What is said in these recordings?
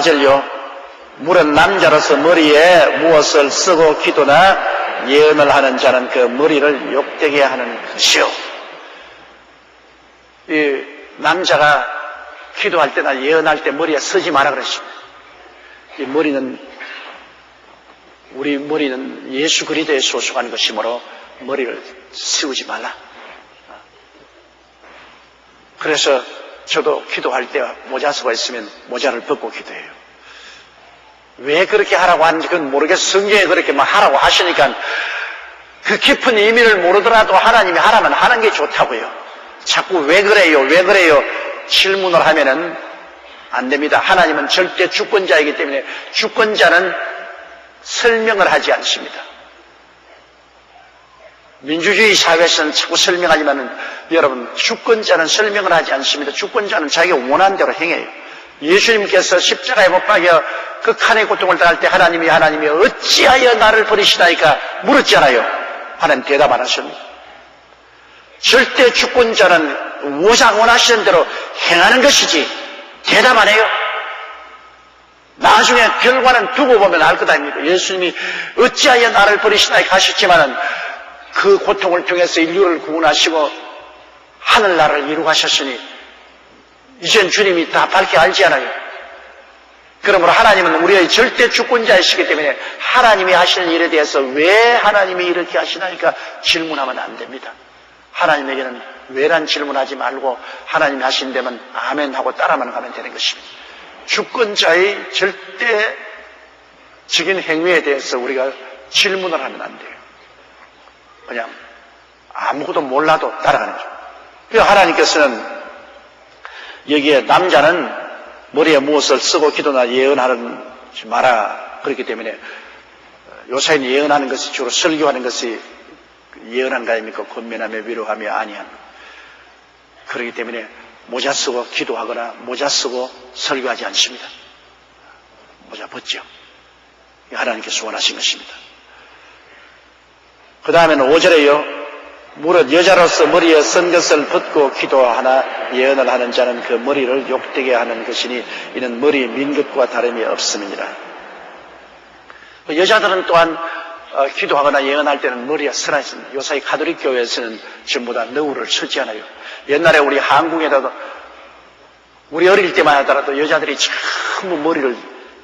절요. 물은 남자로서 머리에 무엇을 쓰고 기도나 예언을 하는 자는 그 머리를 욕되게 하는 것이요. 이 남자가 기도할 때나 예언할 때 머리에 쓰지 마라 그러십니다. 이 우리 머리는 예수 그리스도에 소속한 것이므로 머리를 씌우지 말라. 그래서 저도 기도할 때 모자 쓰고 있으면 모자를 벗고 기도해요. 왜 그렇게 하라고 하는지 그건 모르겠어요. 성경에 그렇게 막 하라고 하시니까 그 깊은 의미를 모르더라도 하나님이 하라면 하는 게 좋다고요. 자꾸 왜 그래요? 왜 그래요? 질문을 하면은 안 됩니다. 하나님은 절대 주권자이기 때문에 주권자는 설명을 하지 않습니다. 민주주의 사회에서는 자꾸 설명하지만은 여러분 주권자는 설명을 하지 않습니다. 주권자는 자기가 원하는 대로 행해요. 예수님께서 십자가에 못 박여 극한의 고통을 당할 때 하나님이 어찌하여 나를 버리시나이까 물었잖아요. 하나님 대답 안 하십니다. 절대 주권자는 원하시는 대로 행하는 것이지 대답 안 해요. 나중에 결과는 두고 보면 알 것 아닙니까? 예수님이 어찌하여 나를 버리시나이까 하셨지만은 그 고통을 통해서 인류를 구원하시고 하늘나라를 이루가셨으니 이젠 주님이 다 밝게 알지 않아요. 그러므로 하나님은 우리의 절대 주권자이시기 때문에 하나님이 하시는 일에 대해서 왜 하나님이 이렇게 하시나니까 질문하면 안 됩니다. 하나님에게는 왜란 질문하지 말고 하나님이 하신 데면 아멘 하고 따라만 가면 되는 것입니다. 주권자의 절대적인 행위에 대해서 우리가 질문을 하면 안 돼요. 그냥 아무것도 몰라도 따라가는 거죠. 그래서 하나님께서는 여기에 남자는 머리에 무엇을 쓰고 기도나 예언하지 마라. 그렇기 때문에 요새는 예언하는 것이 주로 설교하는 것이 예언한 거 아닙니까? 권면하며 위로하며 안위하며. 그렇기 때문에 모자 쓰고 기도하거나 모자 쓰고 설교하지 않습니다. 모자 벗죠. 하나님께서 원하신 것입니다. 그 다음에는 5절에요. 무릇 여자로서 머리에 쓴 것을 벗고 기도하나 예언을 하는 자는 그 머리를 욕되게 하는 것이니 이는 머리 민 것과 다름이 없음이니라. 여자들은 또한 기도하거나 예언할 때는 머리에 쓰라 했습니다. 요새 가톨릭 교회에서는 전부 다 너울을 쓰지 않아요. 옛날에 우리 한국에다도 우리 어릴 때만 하더라도 여자들이 전부 머리를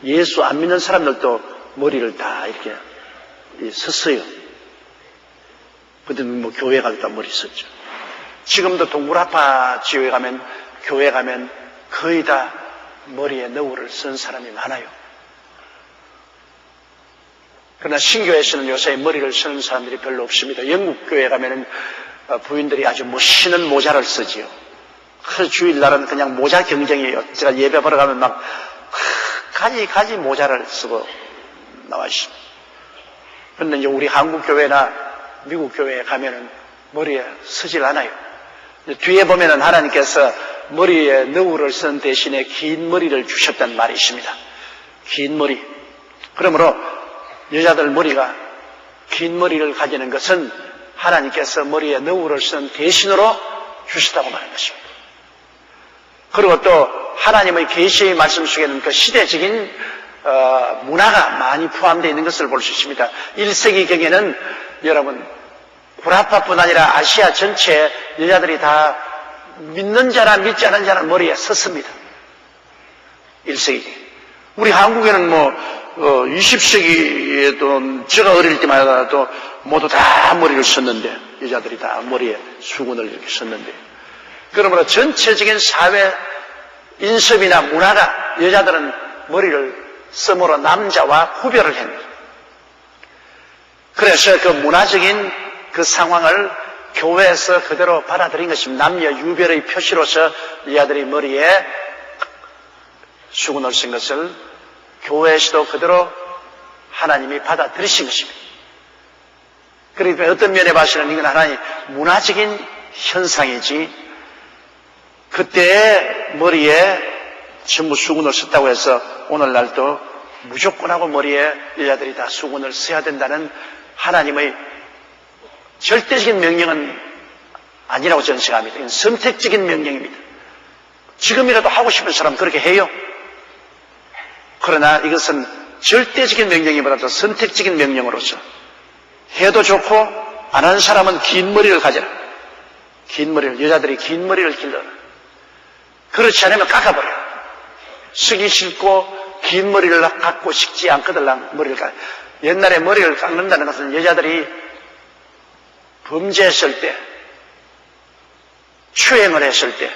예수 안 믿는 사람들도 머리를 다 이렇게 썼어요. 근데 뭐 교회 갈 때 머리 썼죠. 지금도 동굴아파 지역에 가면 교회 가면 거의 다 머리에 너울을 쓴 사람이 많아요. 그러나 신교에서는 요새 머리를 쓰는 사람들이 별로 없습니다. 영국 교회 가면은 부인들이 아주 멋있는 모자를 쓰지요. 그 주일날은 그냥 모자 경쟁이에요. 제가 예배 보러 가면 막 가지 모자를 쓰고 나와 있습니다. 그런데 이제 우리 한국 교회나 미국 교회에 가면은 머리에 쓰질 않아요. 뒤에 보면은 하나님께서 머리에 너울을 쓴 대신에 긴 머리를 주셨다는 말이 있습니다. 긴 머리. 그러므로 여자들 머리가 긴 머리를 가지는 것은 하나님께서 머리에 너울을 쓴 대신으로 주셨다고 말하는 것입니다. 그리고 또 하나님의 계시의 말씀 속에는 그 시대적인 문화가 많이 포함되어 있는 것을 볼 수 있습니다. 1세기경에는 여러분 구라파뿐 아니라 아시아 전체 여자들이 다 믿는 자나 믿지 않는 자는 머리에 썼습니다. 1세기. 우리 한국에는 20세기에도 제가 어릴 때만 해도 모두 다 머리를 썼는데 여자들이 다 머리에 수건을 이렇게 썼는데 그러므로 전체적인 사회 인습이나 문화가 여자들은 머리를 써므로 남자와 구별을 합니다. 그래서 그 문화적인 그 상황을 교회에서 그대로 받아들인 것입니다. 남녀 유별의 표시로서 여자들이 머리에 수건을 쓴 것을 교회에서도 그대로 하나님이 받아들이신 것입니다. 그러니까 어떤 면에 봐서는 이건 하나의 문화적인 현상이지 그때의 머리에 전부 수건을 썼다고 해서 오늘날도 무조건 하고 머리에 여자들이 다 수건을 써야 된다는 하나님의 절대적인 명령은 아니라고 저는 생각합니다. 이건 선택적인 명령입니다. 지금이라도 하고 싶은 사람 그렇게 해요. 그러나 이것은 절대적인 명령이보다도 선택적인 명령으로서 해도 좋고 안 하는 사람은 긴 머리를 가져라. 긴 머리를, 여자들이 긴 머리를 길러라. 그렇지 않으면 깎아버려. 쓰기 싫고 긴 머리를 갖고 싶지 않거든. 머리를 깎아. 옛날에 머리를 깎는다는 것은 여자들이 범죄했을 때, 추행을 했을 때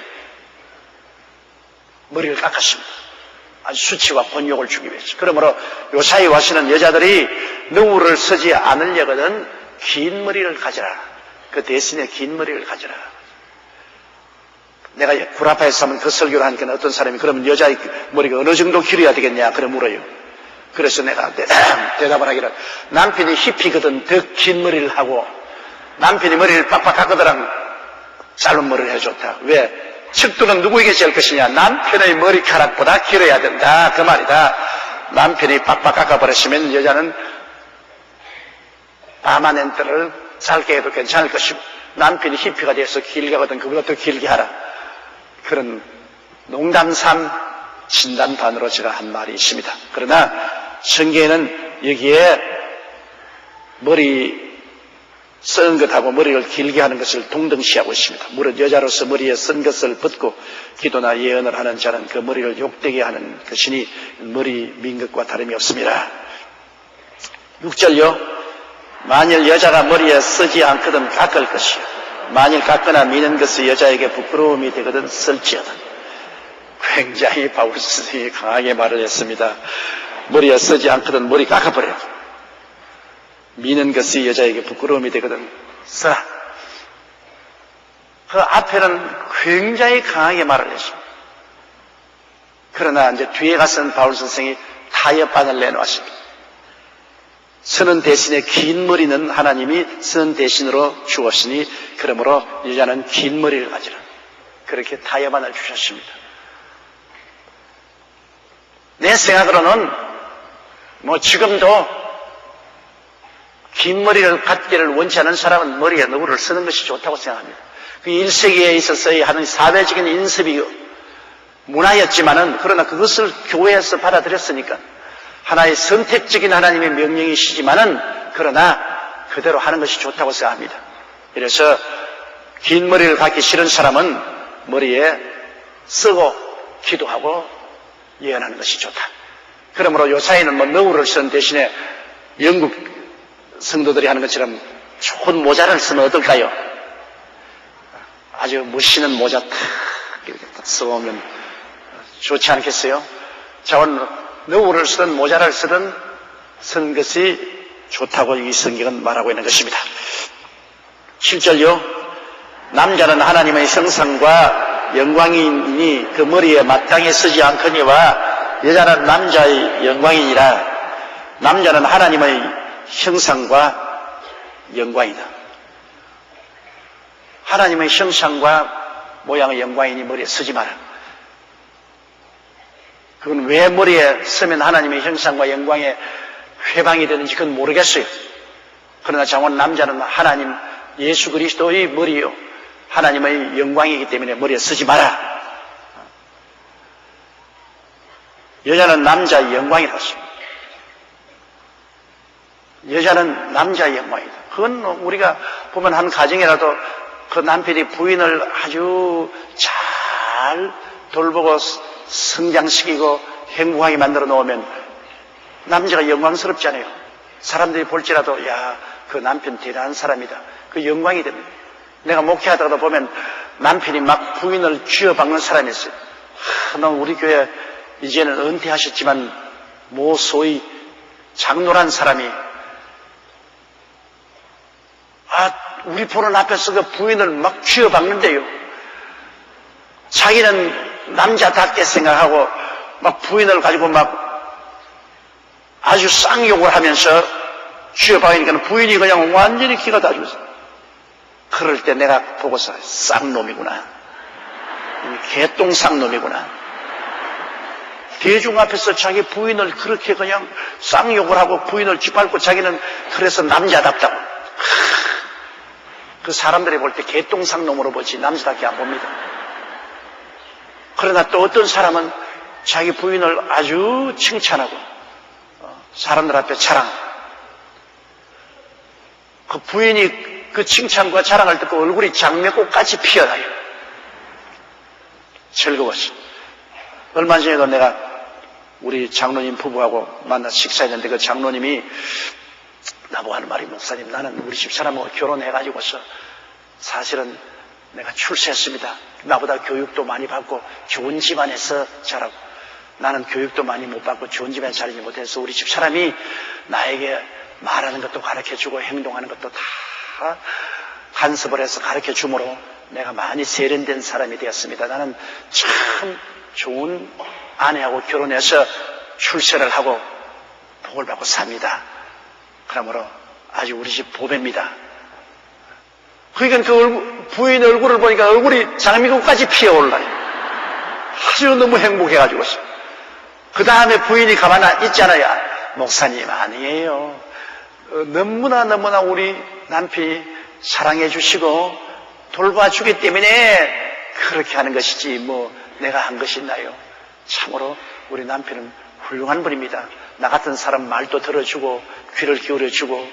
머리를 깎았습니다. 아주 수치와 곤욕을 주기 위해서. 그러므로 요사이 와서는 여자들이 너울을 쓰지 않으려거든 긴 머리를 가져라. 그 대신에 긴 머리를 가져라. 내가 구라파에서 하면 그 설교를 하니까 어떤 사람이 그러면 여자의 머리가 어느 정도 길어야 되겠냐 그래 물어요. 그래서 내가 대답을 하기를 남편이 히피거든 더 긴 머리를 하고 남편이 머리를 빡빡 깎거든 짧은 머리를 해줬다. 왜? 척도는 누구에게 제일 것이냐? 남편의 머리카락보다 길어야 된다. 그 말이다. 남편이 빡빡 깎아버렸으면 여자는 파마넨트를 짧게 해도 괜찮을 것이고 남편이 히피가 돼서 길게 하거든 그보다 더 길게 하라. 그런 농담삼 진단반으로 제가 한 말이 있습니다. 그러나 성경에는 여기에 머리 쓰는 것하고 머리를 길게 하는 것을 동등시하고 있습니다. 무릇 여자로서 머리에 쓴 것을 벗고 기도나 예언을 하는 자는 그 머리를 욕되게 하는 것이니 머리 민 것과 다름이 없습니다. 6절요. 만일 여자가 머리에 쓰지 않거든 깎을 것이요. 만일 깎거나 미는 것이 여자에게 부끄러움이 되거든 쓸지어다. 굉장히 바울 스승이 강하게 말을 했습니다. 머리에 쓰지 않거든 머리 깎아버려. 미는 것이 여자에게 부끄러움이 되거든 써라. 그 앞에는 굉장히 강하게 말을 했습니다. 그러나 이제 뒤에 가서는 바울 선생이 타협반을 내놓았습니다. 쓰는 대신에 긴 머리는 하나님이 쓰는 대신으로 주었으니 그러므로 여자는 긴 머리를 가지라. 그렇게 타협반을 주셨습니다. 내 생각으로는 지금도 긴 머리를 갖기를 원치 않은 사람은 머리에 너울을 쓰는 것이 좋다고 생각합니다. 그 1세기에 있어서의 하는 사회적인 인습이 문화였지만은 그러나 그것을 교회에서 받아들였으니까 하나의 선택적인 하나님의 명령이시지만은 그러나 그대로 하는 것이 좋다고 생각합니다. 그래서 긴 머리를 갖기 싫은 사람은 머리에 쓰고 기도하고 예언하는 것이 좋다. 그러므로 요사이는 너울을 쓴 대신에 영국 성도들이 하는 것처럼 좋은 모자를 쓰면 어떨까요? 아주 멋있는 모자 탁 이렇게 딱 써오면 좋지 않겠어요? 자, 오늘 너울을 쓰든 모자를 쓰든 쓴 것이 좋다고 이 성경은 말하고 있는 것입니다. 7절요. 남자는 하나님의 형상과 영광이니 그 머리에 마땅히 쓰지 않거니와 여자는 남자의 영광이니라. 남자는 하나님의 형상과 영광이다. 하나님의 형상과 모양의 영광이니 머리에 쓰지 마라. 그건 왜 머리에 쓰면 하나님의 형상과 영광에 회방이 되는지 그건 모르겠어요. 그러나 장원 남자는 하나님 예수 그리스도의 머리요 하나님의 영광이기 때문에 머리에 쓰지 마라. 여자는 남자의 영광이라서 여자는 남자의 영광이다. 그건 우리가 보면 한 가정이라도 그 남편이 부인을 아주 잘 돌보고 성장시키고 행복하게 만들어 놓으면 남자가 영광스럽잖아요. 사람들이 볼지라도 야, 그 남편 대단한 사람이다. 그 영광이 됩니다. 내가 목회하다가도 보면 남편이 막 부인을 쥐어박는 사람이 있어요. 너 우리 교회 이제는 은퇴하셨지만 소위 장로란 사람이 우리 보는 앞에서 그 부인을 막 쥐어박는데요. 자기는 남자답게 생각하고 막 부인을 가지고 막 아주 쌍욕을 하면서 쥐어박으니까 부인이 그냥 완전히 기가 다 죽었어. 그럴 때 내가 보고서 쌍놈이구나. 개똥쌍놈이구나. 대중 앞에서 자기 부인을 그렇게 그냥 쌍욕을 하고 부인을 짓밟고 자기는 그래서 남자답다고. 그 사람들이 볼 때 개똥상놈으로 보지 남자답게 안 봅니다. 그러나 또 어떤 사람은 자기 부인을 아주 칭찬하고 사람들 앞에 자랑. 그 부인이 그 칭찬과 자랑을 듣고 얼굴이 장미꽃같이 피어나요. 즐거웠어. 얼마 전에도 내가 우리 장로님 부부하고 만나서 식사했는데 그 장로님이 나보고 하는 말이, 목사님, 나는 우리 집사람하고 결혼해가지고서 사실은 내가 출세했습니다. 나보다 교육도 많이 받고 좋은 집안에서 자라고, 나는 교육도 많이 못 받고 좋은 집안에 자라지 못해서 우리 집사람이 나에게 말하는 것도 가르쳐주고 행동하는 것도 다 간섭을 해서 가르쳐주므로 내가 많이 세련된 사람이 되었습니다. 나는 참 좋은 아내하고 결혼해서 출세를 하고 복을 받고 삽니다. 그러므로 아주 우리 집 보배입니다. 그러니까 그 부인 얼굴을 보니까 얼굴이 장미꽃까지 피어올라요. 아주 너무 행복해가지고. 그 다음에 부인이 가만히 있잖아요. 목사님, 아니에요. 너무나 우리 남편이 사랑해 주시고 돌봐주기 때문에 그렇게 하는 것이지 뭐 내가 한 것이 있나요? 참으로 우리 남편은 훌륭한 분입니다. 나 같은 사람 말도 들어주고 귀를 기울여주고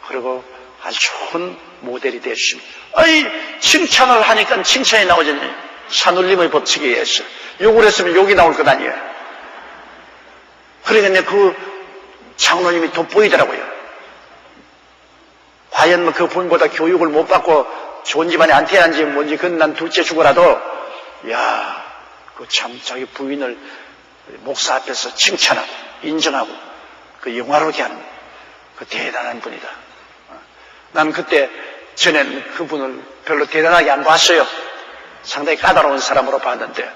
그리고 아주 좋은 모델이 되어주십니다. 아이, 칭찬을 하니까 칭찬이 나오잖아요. 산울림의 법칙에 의해서. 욕을 했으면 욕이 나올 것 아니에요. 그러니까 그 장로님이 돋보이더라고요. 과연 뭐 그 부인보다 교육을 못 받고 좋은 집안에 안 태어난지 뭔지 그건 난 둘째 죽어라도, 야, 그 참 자기 부인을 목사 앞에서 칭찬하고 인정하고 그 영화롭게 하는 그 대단한 분이다. 난 그때 전엔 그분을 별로 대단하게 안 봤어요. 상당히 까다로운 사람으로 봤는데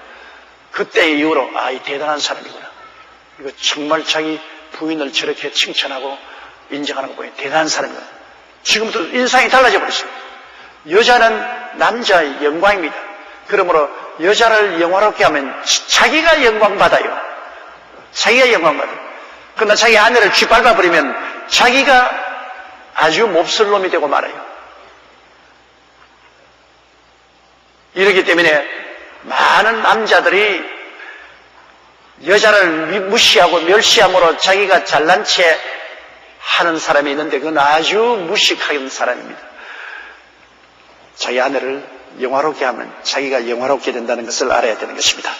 그때 이후로 아, 이 대단한 사람이구나. 이거 정말 자기 부인을 저렇게 칭찬하고 인정하는 거 보니 대단한 사람이구나. 지금부터 인상이 달라져 버렸어요. 여자는 남자의 영광입니다. 그러므로 여자를 영화롭게 하면 자기가 영광받아요. 자기가 영광받아요. 그러나 자기 아내를 쥐밟아버리면 자기가 아주 몹쓸 놈이 되고 말아요. 이렇기 때문에 많은 남자들이 여자를 무시하고 멸시함으로 자기가 잘난 채 하는 사람이 있는데 그건 아주 무식한 사람입니다. 자기 아내를 영화롭게 하면 자기가 영화롭게 된다는 것을 알아야 되는 것입니다.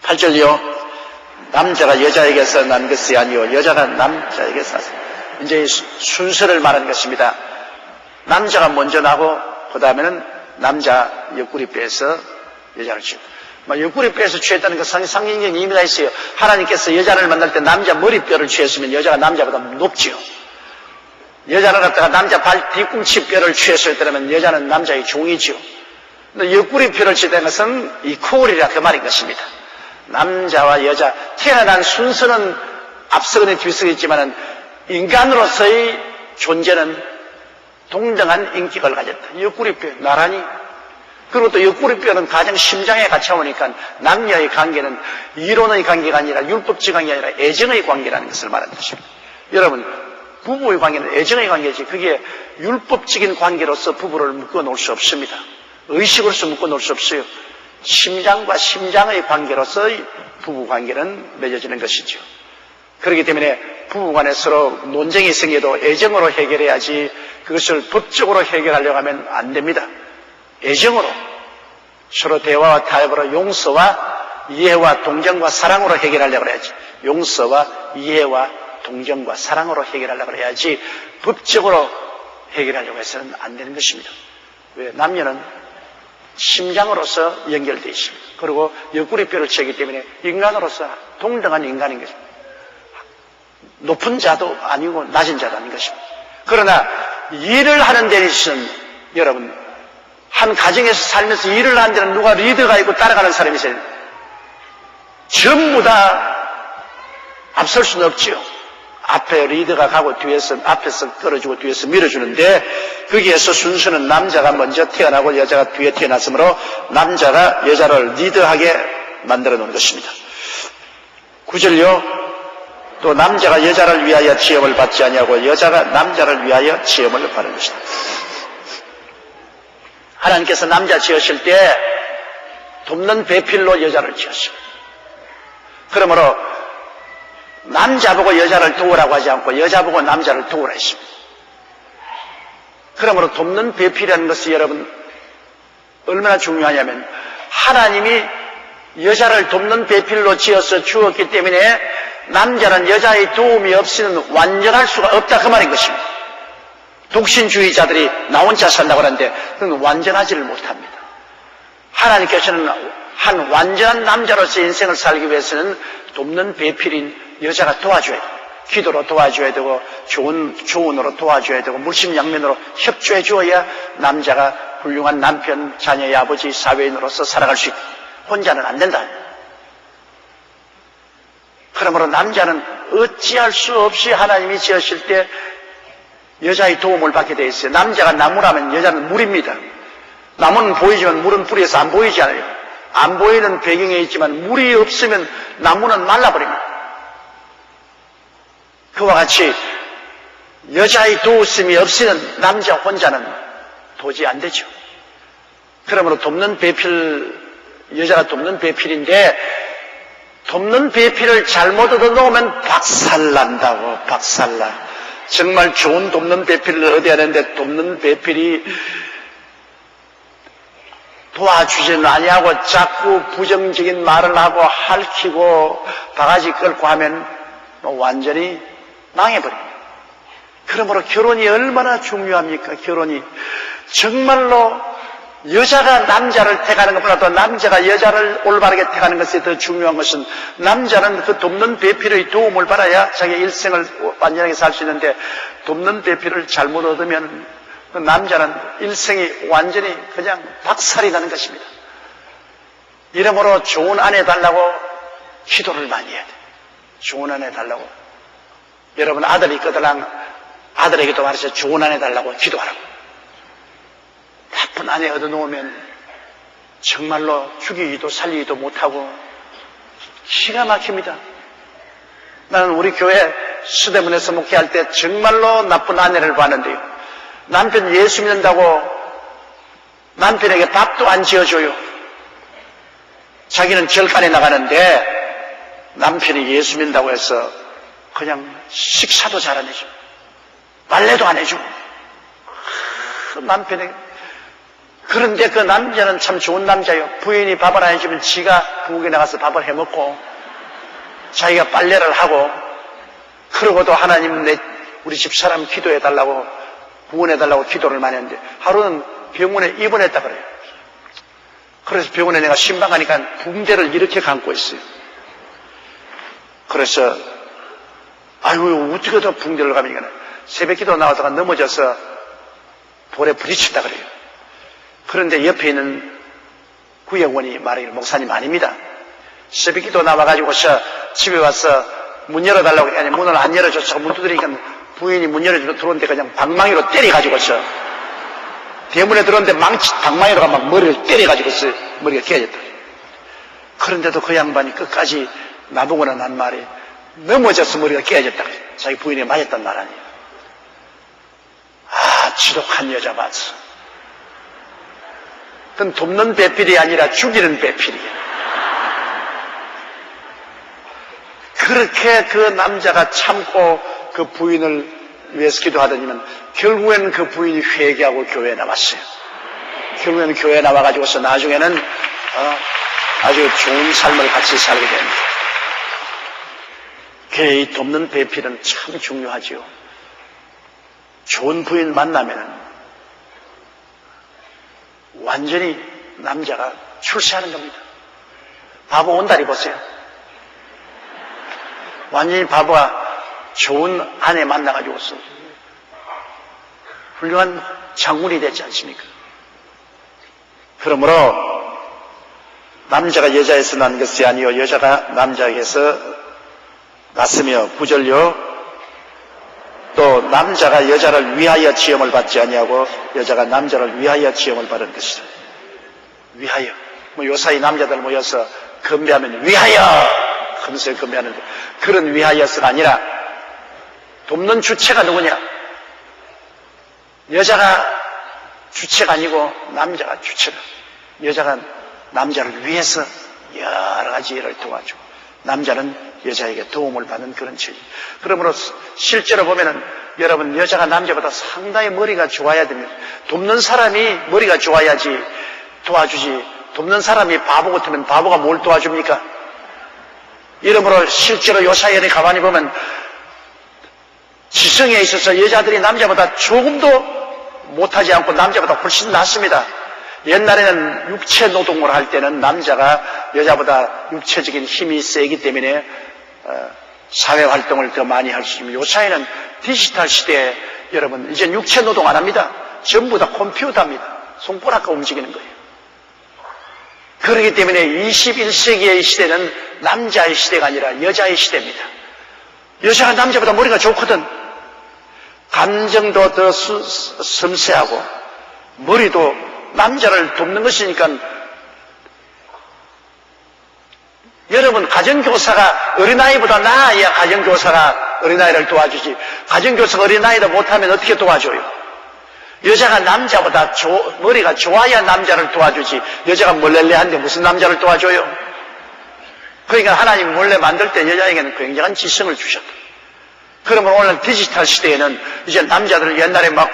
8절이요. 남자가 여자에게서 난 것이 아니요 여자가 남자에게서 났습니다. 이제 순서를 말하는 것입니다. 남자가 먼저 나고 그 다음에는 남자 옆구리뼈에서 여자를 취고, 옆구리뼈에서 취했다는 것은 상징적인 의미가 있어요. 하나님께서 여자를 만날 때 남자 머리뼈를 취했으면 여자가 남자보다 높지요. 여자를 갖다가 남자 발 뒤꿈치 뼈를 취했었다면 여자는 남자의 종이지요. 근데 옆구리뼈를 취했다는 것은 이퀄이라 그 말인 것입니다. 남자와 여자 태어난 순서는 앞서거나 뒤서겠지만은 인간으로서의 존재는 동등한 인격을 가졌다. 옆구리뼈 나란히. 그리고 또 옆구리뼈는 가장 심장에 갇혀오니까 남녀의 관계는 이론의 관계가 아니라 율법적 관계가 아니라 애정의 관계라는 것을 말하는 것입니다. 여러분, 부부의 관계는 애정의 관계지 그게 율법적인 관계로서 부부를 묶어 놓을 수 없습니다. 의식으로서 묶어 놓을 수 없어요. 심장과 심장의 관계로서의 부부 관계는 맺어지는 것이죠. 그렇기 때문에 부부간에 서로 논쟁이 생겨도 애정으로 해결해야지 그것을 법적으로 해결하려고 하면 안 됩니다. 애정으로 서로 대화와 타협으로 용서와 이해와 동정과 사랑으로 해결하려고 해야지. 용서와 이해와 동정과 사랑으로 해결하려고 해야지 법적으로 해결하려고 해서는 안 되는 것입니다. 왜? 남녀는 심장으로서 연결되어 있습니다. 그리고 옆구리뼈를 채기 때문에 인간으로서 동등한 인간인 것입니다. 높은 자도 아니고 낮은 자도 아닌 것입니다. 그러나 일을 하는 데 있어서는 여러분, 한 가정에서 살면서 일을 하는 데는 누가 리더가 있고 따라가는 사람이 있어요. 전부 다 앞설 수는 없지요. 앞에 리더가 가고 앞에서 끌어주고 뒤에서 밀어주는데 거기에서 순서는 남자가 먼저 태어나고 여자가 뒤에 태어났으므로 남자가 여자를 리더하게 만들어 놓은 것입니다. 9절요. 또 남자가 여자를 위하여 지음을 받지 아니하고 여자가 남자를 위하여 지음을 받는 것이다. 하나님께서 남자 지으실 때 돕는 배필로 여자를 지었습니다. 그러므로 남자 보고 여자를 도우라고 하지 않고 여자 보고 남자를 도우라 했습니다. 그러므로 돕는 배필이라는 것이 여러분 얼마나 중요하냐면 하나님이 여자를 돕는 배필로 지어서 주었기 때문에 남자는 여자의 도움이 없이는 완전할 수가 없다 그 말인 것입니다. 독신주의자들이 나 혼자 산다고 하는데 그건 완전하지를 못합니다. 하나님께서는 한 완전한 남자로서 인생을 살기 위해서는 돕는 배필인 여자가 도와줘야 돼요. 기도로 도와줘야 되고 좋은 조언으로 도와줘야 되고 물심양면으로 협조해 주어야 남자가 훌륭한 남편, 자녀의 아버지, 사회인으로서 살아갈 수 있고 혼자는 안 된다. 그러므로 남자는 어찌할 수 없이 하나님이 지으실 때 여자의 도움을 받게 되어 있어요. 남자가 나무라면 여자는 물입니다. 나무는 보이지만 물은 뿌리에서 안 보이지 않아요. 안 보이는 배경에 있지만 물이 없으면 나무는 말라버립니다. 그와 같이 여자의 도우심이 없이는 남자 혼자는 도저히 안 되죠. 그러므로 돕는 배필, 여자가 돕는 배필인데 돕는 배필을 잘못 얻어놓으면 박살난다고, 박살나. 정말 좋은 돕는 배필을 얻어야 하는데 돕는 배필이 도와주지는 아니하고 자꾸 부정적인 말을 하고 핥히고 바가지 끌고 하면 완전히 망해버립니다. 그러므로 결혼이 얼마나 중요합니까? 결혼이 정말로 여자가 남자를 택하는 것보다도 남자가 여자를 올바르게 택하는 것이 더 중요한 것은 남자는 그 돕는 배필의 도움을 받아야 자기 일생을 완전하게 살 수 있는데 돕는 배필을 잘못 얻으면 그 남자는 일생이 완전히 그냥 박살이 나는 것입니다. 이러므로 좋은 아내 달라고 기도를 많이 해야 돼요. 좋은 아내 달라고. 여러분 아들이 있거든 아들에게도 말해서 좋은 아내 달라고 기도하라고. 나쁜 아내 얻어놓으면 정말로 죽이기도 살리기도 못하고 기가 막힙니다. 나는 우리 교회 수대문에서 목회할 때 정말로 나쁜 아내를 봤는데요. 남편 예수 믿는다고 남편에게 밥도 안 지어줘요. 자기는 절간에 나가는데 남편이 예수 믿는다고 해서 그냥 식사도 잘 안 해주고 빨래도 안 해주고 남편에게. 그런데 그 남자는 참 좋은 남자예요. 부인이 밥을 안 해주면 지가 부엌에 나가서 밥을 해먹고 자기가 빨래를 하고 그러고도 하나님 우리 집 사람 기도해달라고 구원해달라고 기도를 많이 했는데 하루는 병원에 입원했다 그래요. 그래서 병원에 내가 신방 가니까 붕대를 이렇게 감고 있어요. 그래서 아이고 어떻게 더 붕대를 감으니까 새벽 기도 나와다가 넘어져서 볼에 부딪혔다 그래요. 그런데 옆에 있는 구역원이 말하기를 목사님 아닙니다. 새벽 기도 나와가지고서 집에 와서 문 열어달라고 하니 문을 안 열어줘서 문 두드리니까 부인이 문 열어주고 들어오는데 그냥 방망이로 때려가지고서 대문에 들어오는데 방망이로가 막 머리를 때려가지고서 머리가 깨졌다. 그런데도 그 양반이 끝까지 나보고는 한 말이 넘어져서 머리가 깨졌다. 자기 부인이 맞았단 말 아니에요. 아, 지독한 여자 봤어. 그건 돕는 배필이 아니라 죽이는 배필이에요. 그렇게 그 남자가 참고 그 부인을 위해서 기도하더니만 결국에는 그 부인이 회개하고 교회에 나왔어요. 결국에는 교회에 나와가지고서 나중에는 아주 좋은 삶을 같이 살게 됩니다. 이 돕는 배필은 참 중요하지요. 좋은 부인 만나면은 완전히 남자가 출세하는 겁니다. 바보 온다리 보세요. 완전히 바보가 좋은 아내 만나가지고서 훌륭한 장군이 되지 않습니까? 그러므로 남자가 여자에서 난 것이 아니요 여자가 남자에게서 났으며 9절요 또 남자가 여자를 위하여 지음을 받지 아니하고 여자가 남자를 위하여 지음을 받은 것이다. 위하여. 요사이 남자들 모여서 건배하면 위하여 하면서 건배하는데 그런 위하여서가 아니라 돕는 주체가 누구냐? 여자가 주체가 아니고 남자가 주체다. 여자가 남자를 위해서 여러 가지 일을 도와주고 남자는 여자에게 도움을 받는 그런 진리. 그러므로 실제로 보면은 여러분, 여자가 남자보다 상당히 머리가 좋아야 됩니다. 돕는 사람이 머리가 좋아야지 도와주지. 돕는 사람이 바보 같으면 바보가 뭘 도와줍니까? 이러므로 실제로 요사연에 가만히 보면 지성에 있어서 여자들이 남자보다 조금도 못하지 않고 남자보다 훨씬 낫습니다. 옛날에는 육체 노동을 할 때는 남자가 여자보다 육체적인 힘이 세기 때문에 사회활동을 더 많이 할 수 있습니다. 요사이는 디지털 시대에 여러분 이제 육체 노동 안 합니다. 전부 다 컴퓨터입니다. 손가락과 움직이는 거예요. 그렇기 때문에 21세기의 시대는 남자의 시대가 아니라 여자의 시대입니다. 여자가 남자보다 머리가 좋거든. 감정도 더 섬세하고 머리도 남자를 돕는 것이니까 여러분 가정교사가 어린아이보다 나아야 가정교사가 어린아이를 도와주지 가정교사가 어린아이도 못하면 어떻게 도와줘요? 여자가 남자보다 머리가 좋아야 남자를 도와주지 여자가 멀렐레한데 무슨 남자를 도와줘요? 그러니까 하나님 원래 만들 때 여자에게는 굉장한 지성을 주셨다. 그러면 오늘 디지털 시대에는 이제 남자들 옛날에 막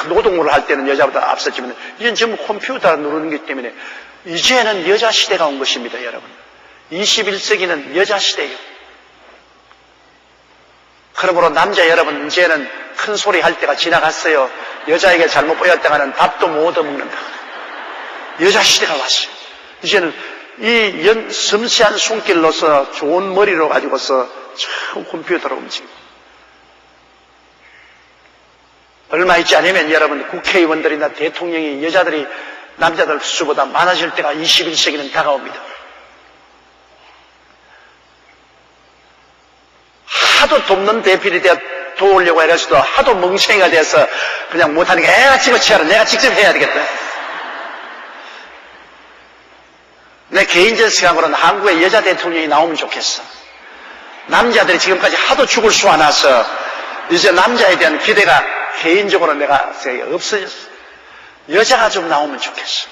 노동을 할 때는 여자보다 앞섰지만 이제는 전부 컴퓨터 누르는 것 때문에 이제는 여자 시대가 온 것입니다, 여러분. 21세기는 여자 시대예요. 그러므로 남자 여러분 이제는 큰 소리 할 때가 지나갔어요. 여자에게 잘못 보였다가는 밥도 못 얻어먹는다. 여자 시대가 왔어요. 이제는 이 섬세한 손길로서 좋은 머리로 가지고서 참 컴퓨터로 움직이고 얼마 있지 않으면 여러분 국회의원들이나 대통령이 여자들이 남자들 수보다 많아질 때가 21세기는 다가옵니다. 하도 돕는 대필이 되어 도우려고 해서도 하도 멍청이가 돼서 그냥 못하니까 애가 집어치워라 내가 직접 해야 되겠다. 내 개인적 생각으로는 한국에 여자 대통령이 나오면 좋겠어. 남자들이 지금까지 하도 죽을 수 않아서 이제 남자에 대한 기대가 개인적으로 내가 생각이 없어졌어. 여자가 좀 나오면 좋겠어.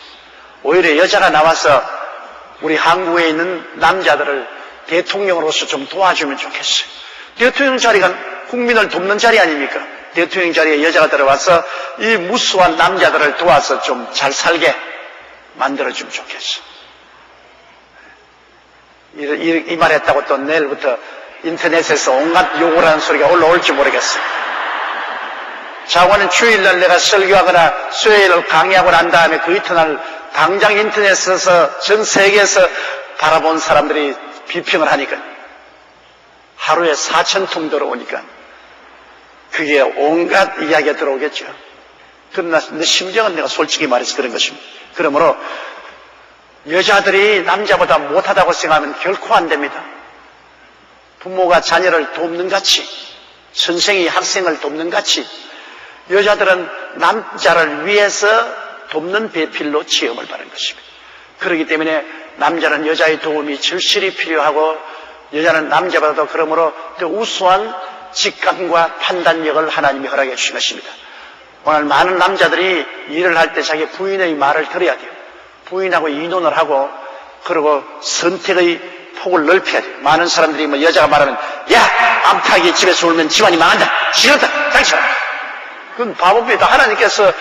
오히려 여자가 나와서 우리 한국에 있는 남자들을 대통령으로서 좀 도와주면 좋겠어요. 대통령 자리가 국민을 돕는 자리 아닙니까? 대통령 자리에 여자가 들어와서 이 무수한 남자들을 도와서 좀 잘 살게 만들어주면 좋겠어. 이 말 했다고 또 내일부터 인터넷에서 온갖 욕을 하는 소리가 올라올지 모르겠어요. 자고는 주일날 내가 설교하거나 수요일을 강의하고 난 다음에 그 이튿날 당장 인터넷에서 전 세계에서 바라본 사람들이 비평을 하니까 하루에 4,000통 들어오니까 그게 온갖 이야기가 들어오겠죠. 그러나 내 심정은 내가 솔직히 말해서 그런 것입니다. 그러므로 여자들이 남자보다 못하다고 생각하면 결코 안 됩니다. 부모가 자녀를 돕는 같이 선생이 학생을 돕는 같이 여자들은 남자를 위해서 돕는 배필로 체험을 받는 것입니다. 그렇기 때문에 남자는 여자의 도움이 절실히 필요하고 여자는 남자보다도 그러므로 더 우수한 직감과 판단력을 하나님이 허락해 주신 것입니다. 오늘 많은 남자들이 일을 할 때 자기 부인의 말을 들어야 돼요. 부인하고 의논을 하고 그리고 선택의 폭을 넓혀야 돼요. 많은 사람들이 뭐 여자가 말하면 야 암탉이 집에서 울면 집안이 망한다. 싫었다. 당쳐. 그건 바보입니다. 하나님께서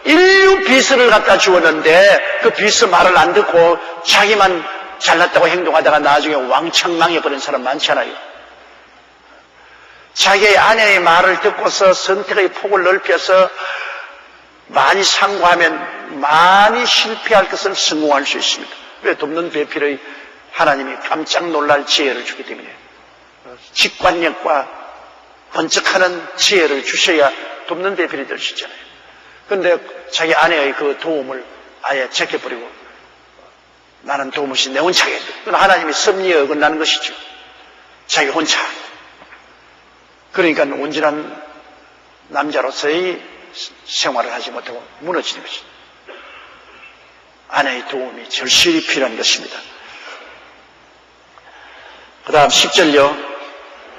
인류 비서를 갖다 주었는데 그 비서 말을 안 듣고 자기만 잘났다고 행동하다가 나중에 왕창 망해버린 사람 많잖아요. 자기의 아내의 말을 듣고서 선택의 폭을 넓혀서 많이 상고하면 많이 실패할 것을 성공할 수 있습니다. 왜? 돕는 배필의 하나님이 깜짝 놀랄 지혜를 주기 때문에 직관력과 번쩍하는 지혜를 주셔야 돕는 배필이 될 수 있잖아요. 그런데 자기 아내의 그 도움을 아예 제껴버리고 나는 도움 없이 내 혼자 하겠다. 그건 하나님이 섭리에 어긋나는 것이죠. 자기 혼자. 그러니까 온전한 남자로서의 생활을 하지 못하고 무너지는 것이죠. 아내의 도움이 절실히 필요한 것입니다. 그 다음 10절요.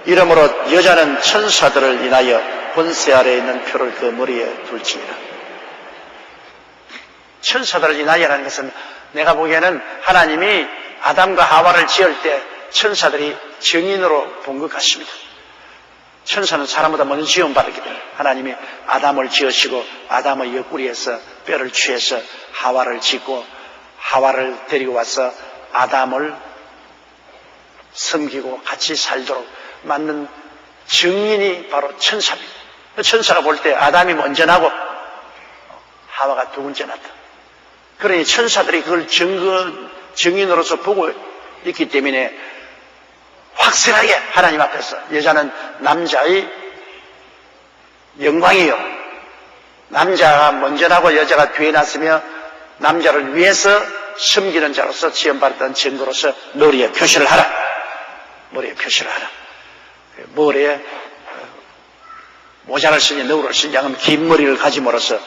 이러므로 여자는 천사들을 인하여 권세 아래에 있는 표를 그 머리에 둘지니라. 천사들을 인하여라는 것은 내가 보기에는 하나님이 아담과 하와를 지을 때 천사들이 증인으로 본 것 같습니다. 천사는 사람보다 먼저 지음받았기 때문에 하나님이 아담을 지으시고 아담의 옆구리에서 뼈를 취해서 하와를 짓고 하와를 데리고 와서 아담을 섬기고 같이 살도록 만든 증인이 바로 천사입니다. 천사가 볼 때 아담이 먼저 나고 하와가 두 번째 났다. 그러니 천사들이 그걸 증인으로서 보고 있기 때문에 확실하게 하나님 앞에서 여자는 남자의 영광이요, 남자가 먼저 나고 여자가 뒤에 났으며 남자를 위해서 섬기는 자로서 지음받았던 증거로서 머리에 표시를 하라. 머리에 표시를 하라. 머리에 모자를 쓰니 너울을 쓰니 양은 긴 머리를 가짐으로써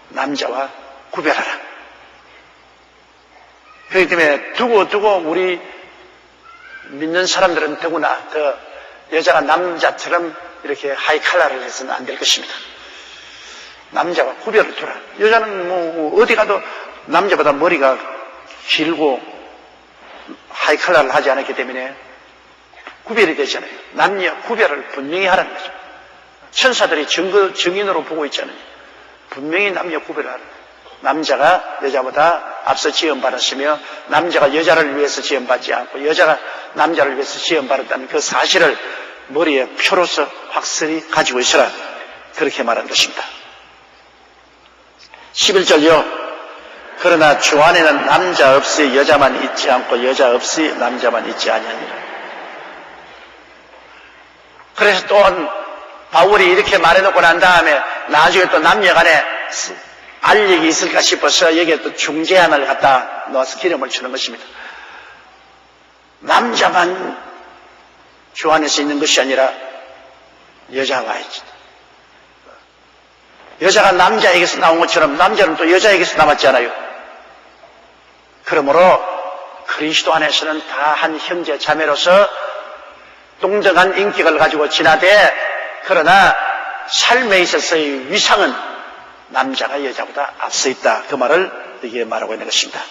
남자와 구별하라. 그렇기 때문에 두고 우리 믿는 사람들은 더구나 더 여자가 남자처럼 이렇게 하이칼라를 해서는 안 될 것입니다. 남자와 구별을 두라. 여자는 뭐 어디 가도 남자보다 머리가 길고 하이칼라를 하지 않았기 때문에 구별이 되잖아요. 남녀 구별을 분명히 하라는 거죠. 천사들이 증인으로 보고 있잖아요. 분명히 남녀 구별을 하라. 남자가 여자보다 앞서 지음받았으며 남자가 여자를 위해서 지음받지 않고 여자가 남자를 위해서 지음받았다는 그 사실을 머리에 표로서 확실히 가지고 있어라. 그렇게 말한 것입니다. 11절요. 그러나 주 안에는 남자 없이 여자만 있지 않고 여자 없이 남자만 있지 아니하니라. 그래서 또한 바울이 이렇게 말해놓고 난 다음에 나중에 또 남녀간에 알 얘기 있을까 싶어서 여기에 또 중재안을 갖다 넣어서 기름을 주는 것입니다. 남자만 주 안에서 있는 것이 아니라 여자가 있지. 여자가 남자에게서 나온 것처럼 남자는 또 여자에게서 나왔잖아요. 그러므로 그리스도 안에서는 다 한 형제 자매로서 동등한 인격을 가지고 지나되 그러나 삶에 있어서의 위상은 남자가 여자보다 앞서 있다. 그 말을 여기에 말하고 있는 것입니다.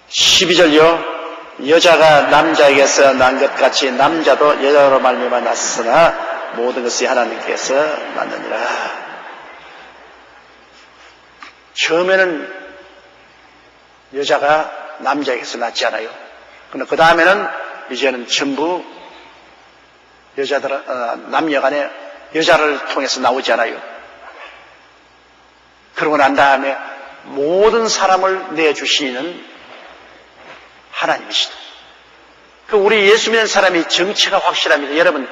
12절요. 여자가 남자에게서 난 것 같이 남자도 여자로 말미암아 났으나 모든 것이 하나님께서 났느니라. 처음에는 여자가 남자에게서 났지 않아요. 그러나 그 다음에는 이제는 전부 여자들은 남녀 간에 여자를 통해서 나오지 않아요. 그러고 난 다음에 모든 사람을 내주시는 하나님이시다. 우리 예수 믿는 사람이 정체가 확실합니다. 여러분,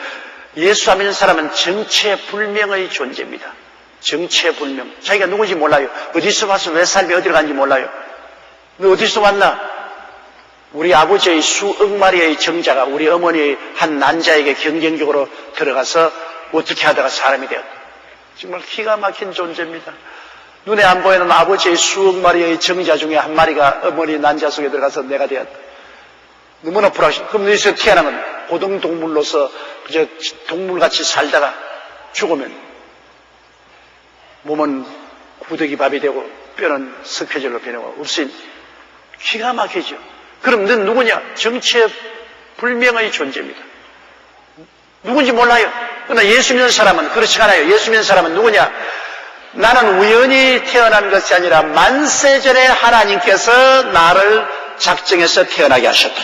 예수 안 믿는 사람은 정체불명의 존재입니다. 정체불명. 자기가 누군지 몰라요. 어디서 와서 왜 살며 어디로 간지 몰라요. 너 어디서 왔나? 우리 아버지의 수억 마리의 정자가 우리 어머니의 한 난자에게 경쟁적으로 들어가서 어떻게 하다가 사람이 되었다. 정말 기가 막힌 존재입니다. 눈에 안 보이는 아버지의 수억 마리의 정자 중에 한 마리가 어머니 난자 속에 들어가서 내가 되었다. 너무나 불안하시다. 그럼 너희서 태어난 건 고등동물로서 그저 동물같이 살다가 죽으면 몸은 구더기 밥이 되고 뼈는 석회질로 변하고 없인 기가 막히죠. 그럼 넌 누구냐? 정체불명의 존재입니다. 누군지 몰라요. 그러나 예수 믿는 사람은 그렇지 않아요. 예수 믿는 사람은 누구냐? 나는 우연히 태어난 것이 아니라 만세전에 하나님께서 나를 작정해서 태어나게 하셨다.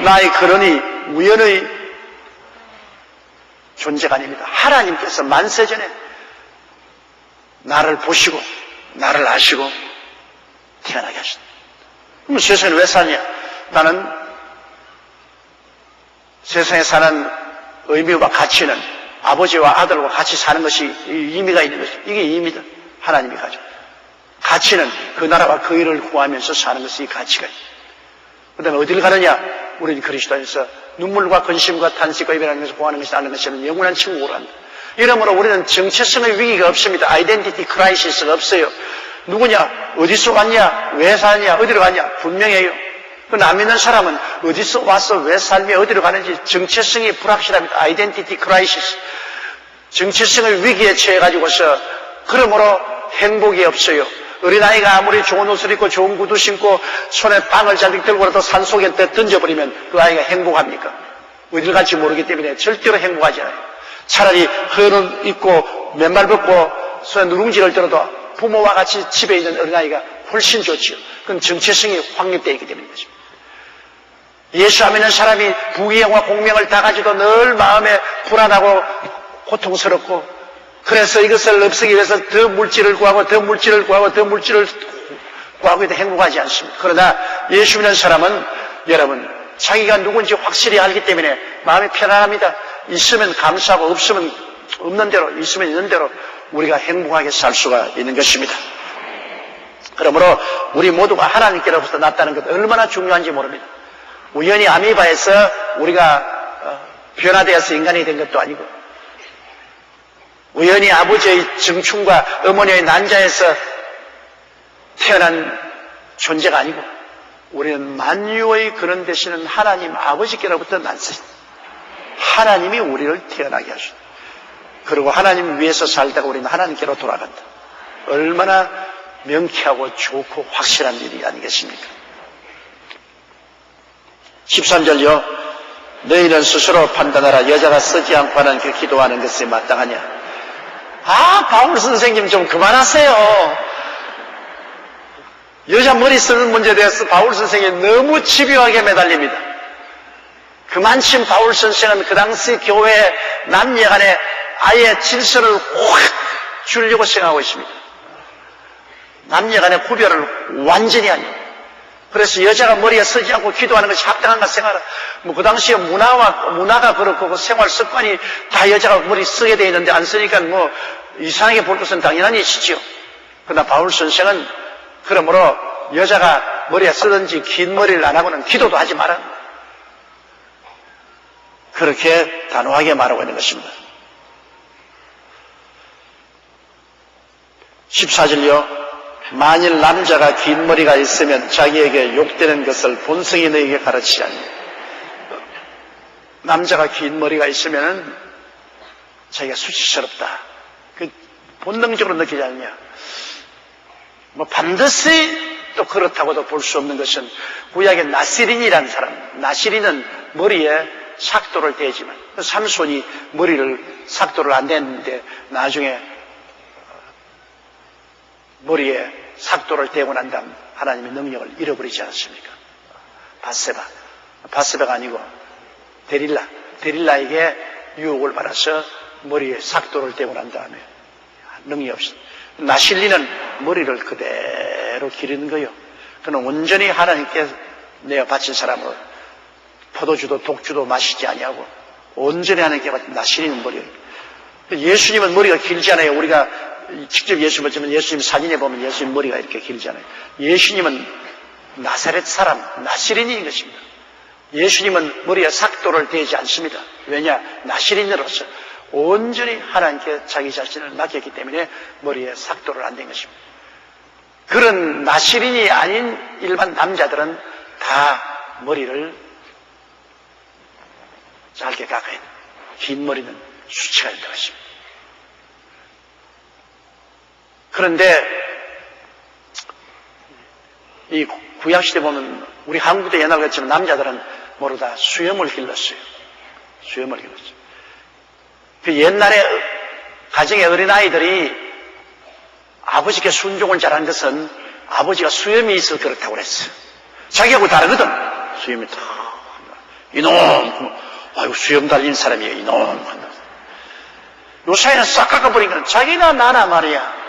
나의 그러니 우연의 존재가 아닙니다. 하나님께서 만세전에 나를 보시고 나를 아시고 태어나게 하셨다. 그럼 세상에 왜 사냐? 나는 세상에 사는 의미와 가치는 아버지와 아들과 같이 사는 것이 의미가 있는 것이 이게 의미다. 하나님이 가져. 가치는 그 나라와 그 일을 구하면서 사는 것이 이 가치가 있다. 그 다음에 어디를 가느냐? 우리는 그리스도 안에서 눈물과 근심과 탄식과 이별하는 것을 구하는 것이 아는 것이는 영원한 천국으로 한다. 이러므로 우리는 정체성의 위기가 없습니다. 아이덴티티 크라이시스가 없어요. 누구냐? 어디서 왔냐? 왜 사냐? 어디로 가냐? 분명해요. 안 믿는 사람은 어디서 와서 왜 살며 어디로 가는지 정체성이 불확실합니다. 아이덴티티 크라이시스. 정체성의 위기에 처해가지고서 그러므로 행복이 없어요. 어린아이가 아무리 좋은 옷을 입고 좋은 구두 신고 손에 빵을 잔뜩 들고라도 산속에 던져버리면 그 아이가 행복합니까? 어딜 갈지 모르기 때문에 절대로 행복하지 않아요. 차라리 헌 옷 입고 맨발 벗고 손에 누룽지를 들어도 부모와 같이 집에 있는 어린아이가 훨씬 좋지요. 그건 정체성이 확립되어 있기 때문이죠. 예수 안 믿는 사람이 부귀영화 공명을 다 가지고 늘 마음에 불안하고 고통스럽고, 그래서 이것을 없애기 위해서 더 물질을 구하고 더 물질을 구하고 더 물질을 구하고 해도 행복하지 않습니다. 그러나 예수 믿는 사람은 여러분 자기가 누군지 확실히 알기 때문에 마음이 편안합니다. 있으면 감사하고 없으면 없는 대로, 있으면 있는 대로 우리가 행복하게 살 수가 있는 것입니다. 그러므로 우리 모두가 하나님께로부터 났다는 것 얼마나 중요한지 모릅니다. 우연히 아미바에서 우리가 변화되어서 인간이 된 것도 아니고, 우연히 아버지의 정충과 어머니의 난자에서 태어난 존재가 아니고, 우리는 만유의 근원 되시는 하나님 아버지께로부터 났습니다. 하나님이 우리를 태어나게 하셨다. 그리고 하나님 위에서 살다가 우리는 하나님께로 돌아간다. 얼마나 명쾌하고 좋고 확실한 일이 아니겠습니까? 13절요. 너희는 스스로 판단하라. 여자가 쓰지 않고 하는 그 기도하는 것이 마땅하냐. 바울 선생님 좀 그만하세요. 여자 머리 쓰는 문제에 대해서 바울 선생님이 너무 집요하게 매달립니다. 그만큼 바울 선생은 그 당시 교회 남녀 간에 아예 질서를 확 주려고 생각하고 있습니다. 남녀 간의 구별을 완전히 하니. 그래서 여자가 머리에 쓰지 않고 기도하는 것이 합당한가 생각하라. 그 당시에 문화가 그렇고 그 생활 습관이 다 여자가 머리 쓰게 돼 있는데 안 쓰니까 이상하게 볼 것은 당연한 일이지요. 그러나 바울 선생은 그러므로 여자가 머리에 쓰든지 긴 머리를 안 하고는 기도도 하지 마라. 그렇게 단호하게 말하고 있는 것입니다. 14절요. 만일 남자가 긴 머리가 있으면 자기에게 욕되는 것을 본성이 너에게 가르치지 않냐. 남자가 긴 머리가 있으면 자기가 수치스럽다. 그 본능적으로 느끼지 않냐. 반드시 또 그렇다고도 볼 수 없는 것은 구약의 나시린이라는 사람. 나시린은 머리에 삭도를 대지만 삼손이 머리를 삭도를 안 댔는데 나중에 머리에 삭도를 대고 난 다음 하나님의 능력을 잃어버리지 않았습니까? 바세바가 아니고 데릴라에게 유혹을 받아서 머리에 삭도를 대고 난 다음에 능력이 없어. 나실리는 머리를 그대로 기르는 거예요. 그는 온전히 하나님께 내어 바친 사람으로 포도주도 독주도 마시지 아니하고 온전히 하나님께 바친 나실리는 머리예요. 예수님은 머리가 길지 않아요. 우리가 직접 예수 보지만 예수님 사진에 보면 예수님 머리가 이렇게 길잖아요. 예수님은 나사렛 사람, 나시린인 것입니다. 예수님은 머리에 삭도를 대지 않습니다. 왜냐? 나시린으로서 온전히 하나님께 자기 자신을 맡겼기 때문에 머리에 삭도를 안 댄 것입니다. 그런 나시린이 아닌 일반 남자들은 다 머리를 짧게 깎아야 돼요. 긴 머리는 수치가 있는 것입니다. 그런데 이 구약시대 보면 우리 한국도 옛날 같지만 남자들은 모르다 수염을 길렀어요. 수염을 길렀어요. 그 옛날에 가정의 어린아이들이 아버지께 순종을 잘한 것은 아버지가 수염이 있어서 그렇다고 그랬어요. 자기하고 다르거든. 수염이 다 이놈, 아이고 수염 달린 사람이에요. 이놈. 요 사이는 싹 깎아버리니까 자기나 나나 말이야.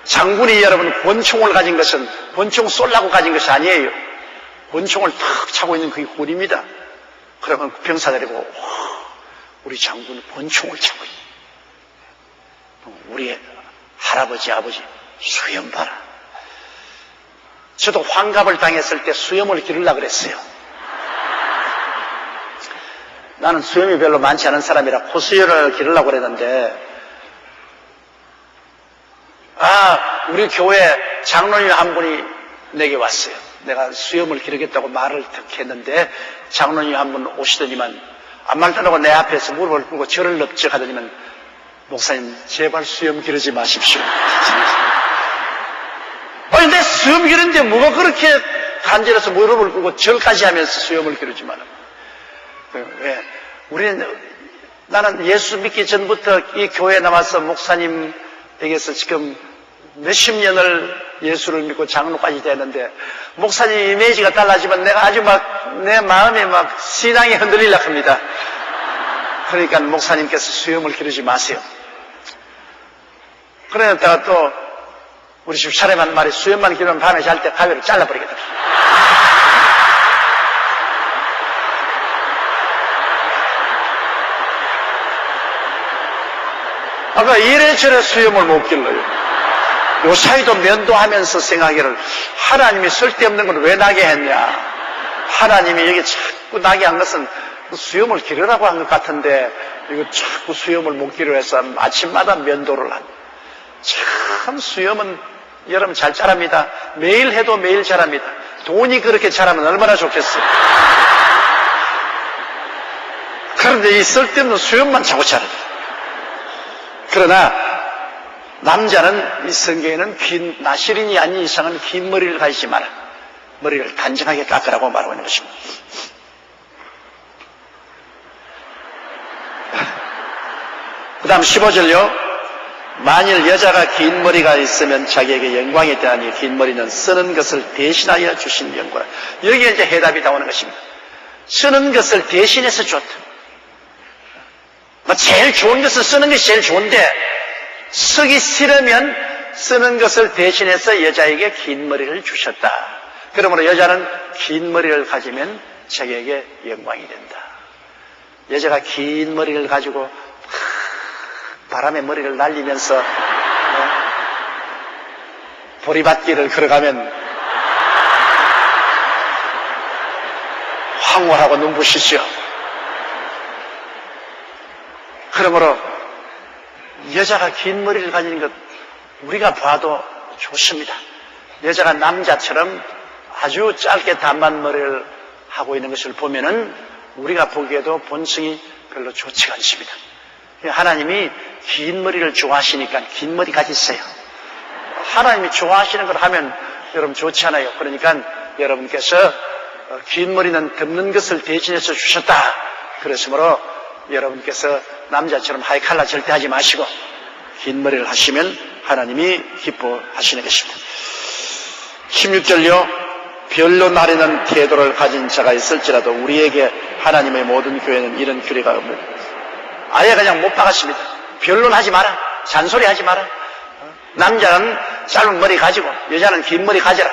장군이 여러분 권총을 가진 것은 권총 쏠라고 가진 것이 아니에요. 권총을 탁 차고 있는 그게 군입니다. 그러면 병사들이 보고 우리 장군은 권총을 차고 있네. 우리 할아버지 아버지 수염 봐라. 저도 환갑을 당했을 때 수염을 기르려고 그랬어요. 나는 수염이 별로 많지 않은 사람이라 코수염을 기르려고 그랬는데 우리 교회 장로님 한 분이 내게 왔어요. 내가 수염을 기르겠다고 말을 탁 했는데 장로님 한 분 오시더니만 아무 말도 안 하고 내 앞에서 무릎을 꿇고 저를 넓적하더니만 목사님, 제발 수염 기르지 마십시오. 아니, 내 수염 기르는데 뭐가 그렇게 간절해서 무릎을 꿇고 절까지 하면서 수염을 기르지 마라. 왜? 나는 예수 믿기 전부터 이 교회에 나와서 목사님에게서 지금 몇십 년을 예수를 믿고 장로까지 되는데, 목사님 이미지가 달라지면 내가 아주 내 마음이 신앙이 흔들리려고 합니다. 그러니까 목사님께서 수염을 기르지 마세요. 그러다가 또 우리 집사람 한 말이 수염만 기르면 밤에 잘 때 가위로 잘라버리겠다. 아까 이래저래 수염을 못 길러요. 요 사이도 면도하면서 생각하기를, 하나님이 쓸데없는 걸 왜 나게 했냐. 하나님이 여기 자꾸 나게 한 것은 수염을 기르라고 한 것 같은데, 이거 자꾸 수염을 못 기르려 해서 아침마다 면도를 합니다. 참 수염은 여러분 잘 자랍니다. 매일 해도 매일 자랍니다. 돈이 그렇게 자라면 얼마나 좋겠어요. 그런데 이 쓸데없는 수염만 자꾸 자라요. 그러나 남자는 이 성경에는 긴 나시린이 아닌 이상은 긴 머리를 가지지 마라. 머리를 단정하게 깎으라고 말하고 있는 것입니다. 그 다음 15절요. 만일 여자가 긴 머리가 있으면 자기에게 영광이 되나니 긴 머리는 쓰는 것을 대신하여 주신 영광. 여기에 이제 해답이 나오는 것입니다. 쓰는 것을 대신해서 줬다. 제일 좋은 것을 쓰는 것이 제일 좋은데, 쓰기 싫으면 쓰는 것을 대신해서 여자에게 긴 머리를 주셨다. 그러므로 여자는 긴 머리를 가지면 자기에게 영광이 된다. 여자가 긴 머리를 가지고 바람에 머리를 날리면서 보리밭길을 걸어가면 황홀하고 눈부시죠. 그러므로 여자가 긴 머리를 가지는 것 우리가 봐도 좋습니다. 여자가 남자처럼 아주 짧게 단만 머리를 하고 있는 것을 보면은 우리가 보기에도 본성이 별로 좋지가 않습니다. 하나님이 긴 머리를 좋아하시니까 긴 머리 가지세요. 하나님이 좋아하시는 걸 하면 여러분 좋지 않아요. 그러니까 여러분께서 긴 머리는 덮는 것을 대신해서 주셨다. 그랬으므로 여러분께서 남자처럼 하이칼라 절대 하지 마시고 긴 머리를 하시면 하나님이 기뻐하시는 것입니다. 16절요. 변론하려는 태도를 가진 자가 있을지라도 우리에게 하나님의 모든 교회는 이런 규례가 없는, 아예 그냥 못 박았습니다. 변론하지 마라. 잔소리하지 마라. 남자는 짧은 머리 가지고 여자는 긴 머리 가져라.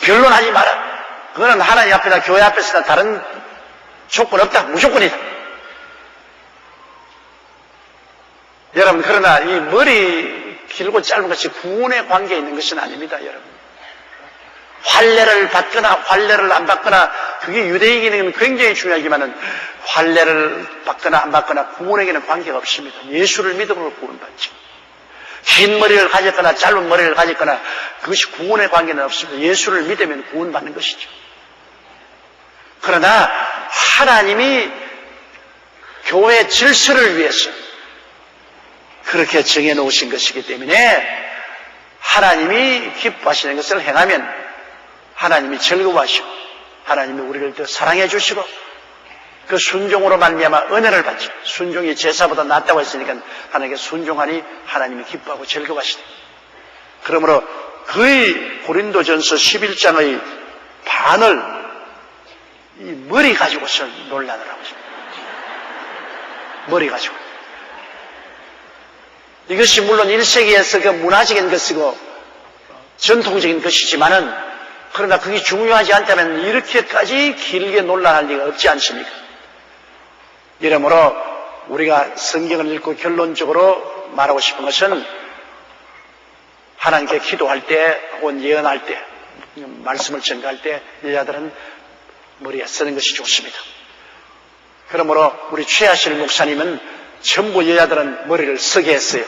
변론하지 마라. 그거는 하나님 앞에나 교회 앞에서나 다른 조건 없다. 무조건이다. 여러분, 그러나 이 머리 길고 짧은 것이 구원에 관계에 있는 것은 아닙니다. 여러분, 환례를 받거나 환례를 안 받거나 그게 유대인에게는 굉장히 중요하지만은 환례를 받거나 안 받거나 구원에게는 관계가 없습니다. 예수를 믿음으로 구원받죠. 긴 머리를 가졌거나 짧은 머리를 가졌거나 그것이 구원에 관계는 없습니다. 예수를 믿으면 구원받는 것이죠. 그러나 하나님이 교회 질서를 위해서 그렇게 정해놓으신 것이기 때문에 하나님이 기뻐하시는 것을 행하면 하나님이 즐거워하시고 하나님이 우리를 더 사랑해 주시고 그 순종으로 말미암아 은혜를 받죠. 순종이 제사보다 낫다고 했으니까 하나님께 순종하니 하나님이 기뻐하고 즐거워하시다. 그러므로 거의 고린도전서 11장의 반을 이 머리 가지고서 논란을 하고 있습니다. 머리 가지고. 이것이 물론 1세기에서 그 문화적인 것이고 전통적인 것이지만은 그러나 그게 중요하지 않다면 이렇게까지 길게 논란할 리가 없지 않습니까? 이러므로 우리가 성경을 읽고 결론적으로 말하고 싶은 것은 하나님께 기도할 때 혹은 예언할 때 말씀을 전가할 때 여자들은 머리에 쓰는 것이 좋습니다. 그러므로 우리 최하실 목사님은 전부 여자들은 머리를 쓰게 했어요.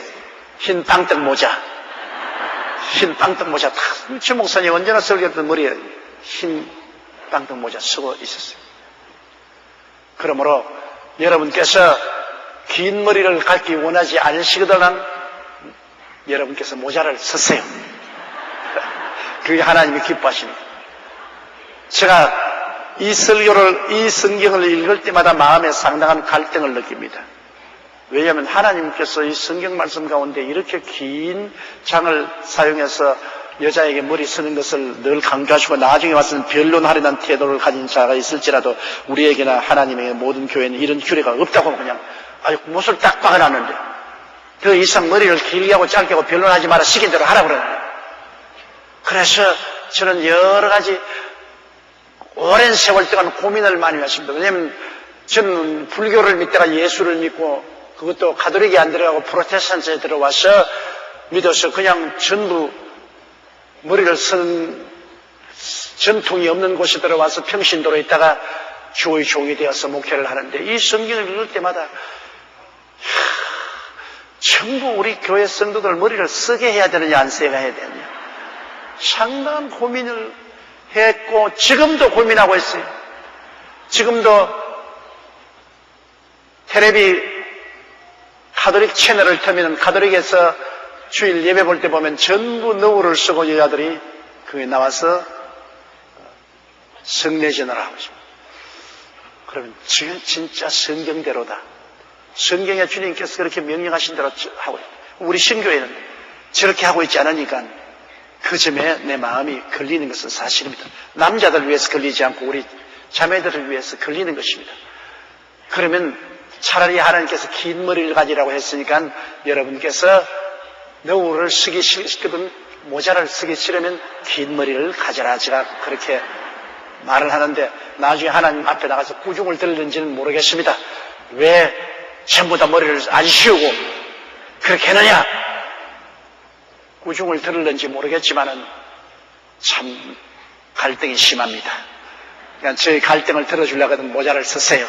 흰 빵떡 모자, 흰 빵떡 모자 다. 최 목사님 언제나 설교했던 머리에 흰 빵떡 모자 쓰고 있었어요. 그러므로 여러분께서 긴 머리를 갖기 원하지 않으시거든 여러분께서 모자를 쓰세요. 그게 하나님이 기뻐하십니다. 제가 이 성경을 읽을 때마다 마음에 상당한 갈등을 느낍니다. 왜냐하면 하나님께서 이 성경 말씀 가운데 이렇게 긴 장을 사용해서 여자에게 머리 쓰는 것을 늘 강조하시고 나중에 와서는 변론하려는 태도를 가진 자가 있을지라도 우리에게나 하나님에게 모든 교회는 이런 규례가 없다고 그냥 못을 딱 박아놨는데 더 이상 머리를 길게 하고 짧게 하고 변론하지 마라 시킨 대로 하라 그러는데 그래서 저는 여러 가지 오랜 세월 동안 고민을 많이 했습니다. 왜냐하면 저는 불교를 믿다가 예수를 믿고 그것도 가톨릭에 안 들어가고 프로테스탄트에 들어와서 믿어서 그냥 전부 머리를 쓴 전통이 없는 곳에 들어와서 평신도로 있다가 교회 종이 되어서 목회를 하는데 이 성경을 읽을 때마다 전부 우리 교회 성도들 머리를 쓰게 해야 되느냐 안 쓰게 해야 되느냐 상당한 고민을 했고 지금도 고민하고 있어요. 지금도 텔레비 가톨릭 채널을 틀면 가톨릭에서 주일 예배 볼 때 보면 전부 너울을 쓰고 여자들이 그에 나와서 성례전을 하고 있습니다. 그러면 지금 진짜 성경대로다. 성경에 주님께서 그렇게 명령하신 대로 하고 있다. 우리 신교회는 저렇게 하고 있지 않으니까 그 점에 내 마음이 걸리는 것은 사실입니다. 남자들 위해서 걸리지 않고 우리 자매들을 위해서 걸리는 것입니다. 그러면 차라리 하나님께서 긴 머리를 가지라고 했으니까 여러분께서 너울을 쓰기 싫거든 모자를 쓰기 싫으면 긴 머리를 가져라. 제가 그렇게 말을 하는데 나중에 하나님 앞에 나가서 꾸중을 들는지는 모르겠습니다. 왜 전부 다 머리를 안 씌우고 그렇게 했느냐? 꾸중을 들을는지 모르겠지만은 참 갈등이 심합니다. 그러니까 저희 갈등을 들어주려고 하면 모자를 쓰세요.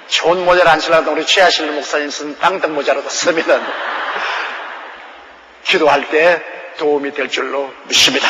좋은 모자를 안 쓰려고 우리 최하실 목사님 쓴 땅떡 모자라도 쓰면은 기도할 때 도움이 될 줄로 믿습니다.